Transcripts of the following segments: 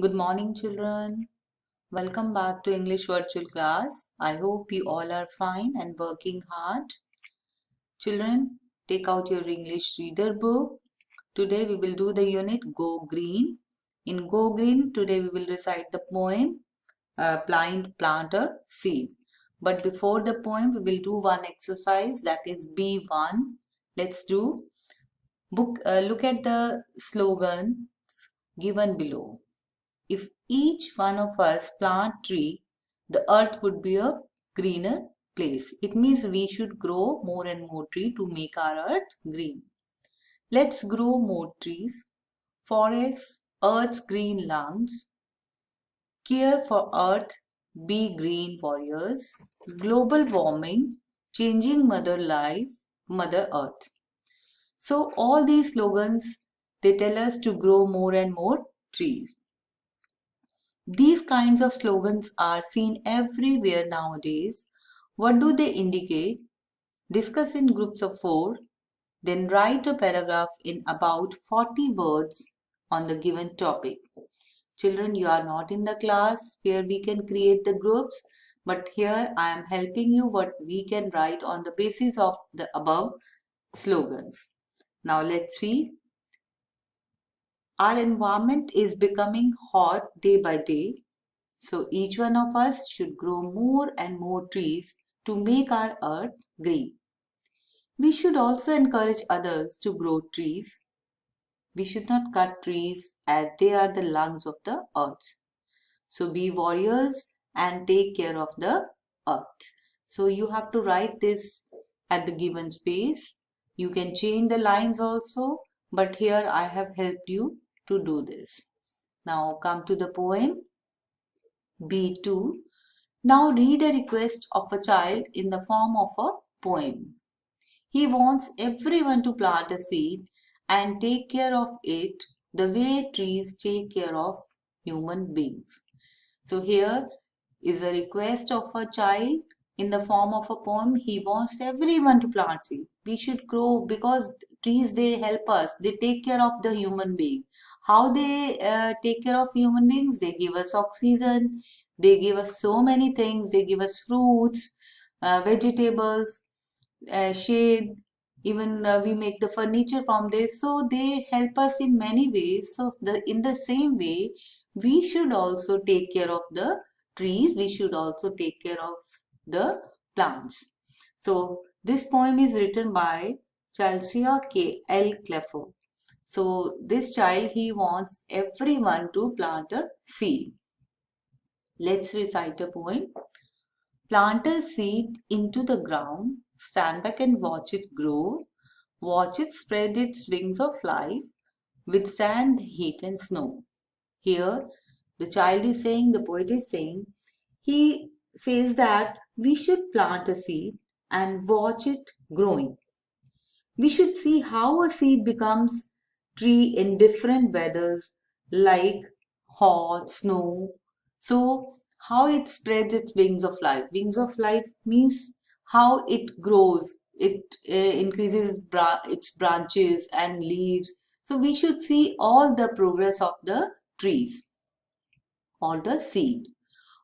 Good morning, children. Welcome back to English virtual class. I hope you all are fine and working hard. Children, take out your English reader book. Today we will do the unit Go Green. In Go Green, today we will recite the poem Plant a Seed. But before the poem, we will do one exercise, that is B1. Let's do. Look at the slogan given below. If each one of us plant tree, the earth would be a greener place. It means we should grow more and more tree to make our earth green. Let's grow more trees. Forests, earth's green lungs. Care for earth, be green warriors. Global warming, changing mother life, mother earth. So all these slogans, they tell us to grow more and more trees. These kinds of slogans are seen everywhere nowadays. What do they indicate? Discuss in groups of 4, then write a paragraph in about 40 words on the given topic. Children, you are not in the class where we can create the groups, but here I am helping you what we can write on the basis of the above slogans. Now let's see. Our environment is becoming hot day by day. So each one of us should grow more and more trees to make our earth green. We should also encourage others to grow trees. We should not cut trees as they are the lungs of the earth. So be warriors and take care of the earth. So you have to write this at the given space. You can change the lines also, but here I have helped you to do this. Now come to the poem. B2. Now read a request of a child in the form of a poem. He wants everyone to plant a seed and take care of it the way trees take care of human beings. So here is a request of a child in the form of a poem. He wants everyone to plant seed. We should grow because trees, they help us. They take care of the human being. How they take care of human beings? They give us oxygen. They give us so many things. They give us fruits, vegetables, shade. Even we make the furniture from this. So they help us in many ways. So in the same way, we should also take care of the trees. We should also take care of the plants. So this poem is written by Chelsea K. L. Clifford. So this child, he wants everyone to plant a seed. Let's recite a poem. Plant a seed into the ground, stand back and watch it grow. Watch it spread its wings of life, withstand the heat and snow. Here, the child is saying, the poet is saying, he says that we should plant a seed and watch it growing. We should see how a seed becomes tree in different weathers like hot, snow. So how it spreads its wings of life. Wings of life means how it grows. It increases its branches and leaves. So we should see all the progress of the trees or the seed.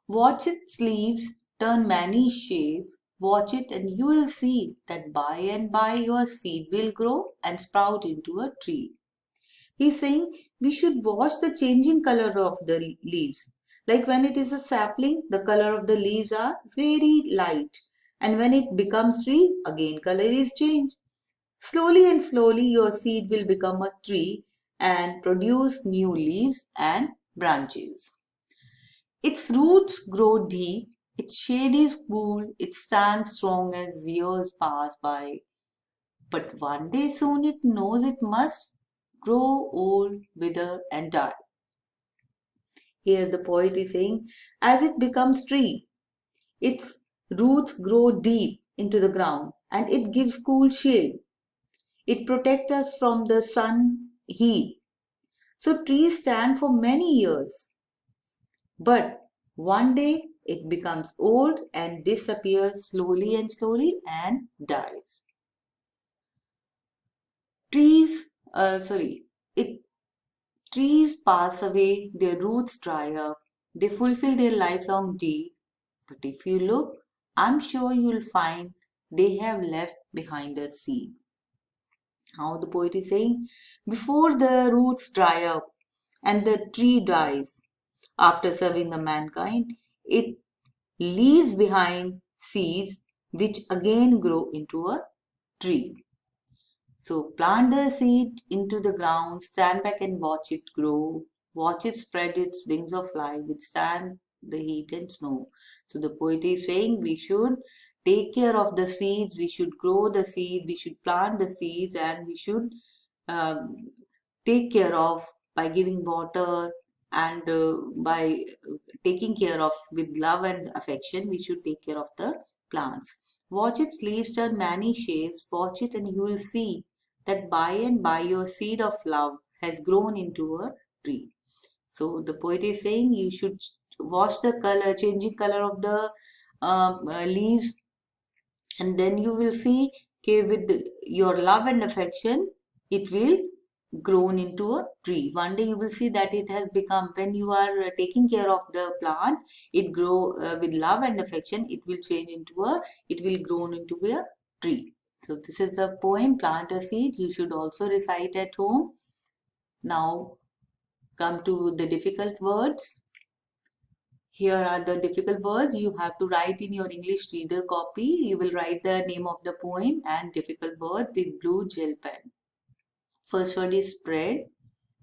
Watch its leaves turn many shades. Watch it and you will see that by and by your seed will grow and sprout into a tree. He's saying we should watch the changing color of the leaves. Like when it is a sapling, the color of the leaves are very light. And when it becomes tree, again color is changed. Slowly and slowly your seed will become a tree and produce new leaves and branches. Its roots grow deep, its shade is cool, it stands strong as years pass by. But one day soon it knows it must grow old, wither, and die. Here the poet is saying, as it becomes tree, its roots grow deep into the ground and it gives cool shade. It protects us from the sun heat. So trees stand for many years. But one day it becomes old and disappears slowly and slowly and dies. Trees, it Trees pass away, their roots dry up, they fulfill their lifelong deed. But if you look, I'm sure you'll find they have left behind a seed. Now the poet is saying, before the roots dry up and the tree dies, after serving the mankind, it leaves behind seeds which again grow into a tree. So plant the seed into the ground, stand back and watch it grow. Watch it spread its wings of light, withstand the heat and snow. So the poet is saying we should take care of the seeds, we should grow the seed, we should plant the seeds, and we should um, take care of by giving water and by taking care of with love and affection. We should take care of the plants. Watch its leaves turn many shades. Watch it, and you will see that by and by your seed of love has grown into a tree. So the poet is saying you should watch the color, changing color of the leaves, and then you will see okay, with your love and affection, it will grown into a tree. One day you will see that it has become, when you are taking care of the plant, it grow with love and affection, it will change into a, it will grown into a tree. So this is a poem, Plant a Seed. You should also recite at home. Now come to the difficult words. Here are the difficult words you have to write in your English reader copy. You will write the name of the poem and difficult word with blue gel pen. First word is spread,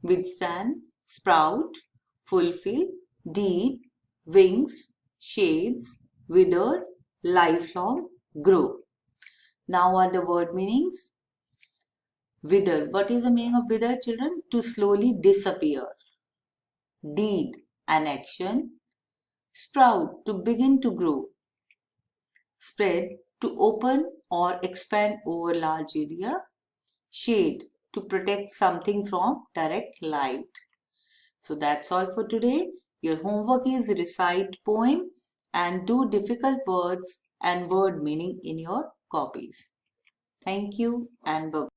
withstand, sprout, fulfill, deed, wings, shades, wither, lifelong, grow. Now are the word meanings. Wither. What is the meaning of wither, children? To slowly disappear. Deed, an action. Sprout, to begin to grow. Spread, to open or expand over large area. Shade, to protect something from direct light. So that's all for today. Your homework is recite poem and do difficult words and word meaning in your copies. Thank you and bye.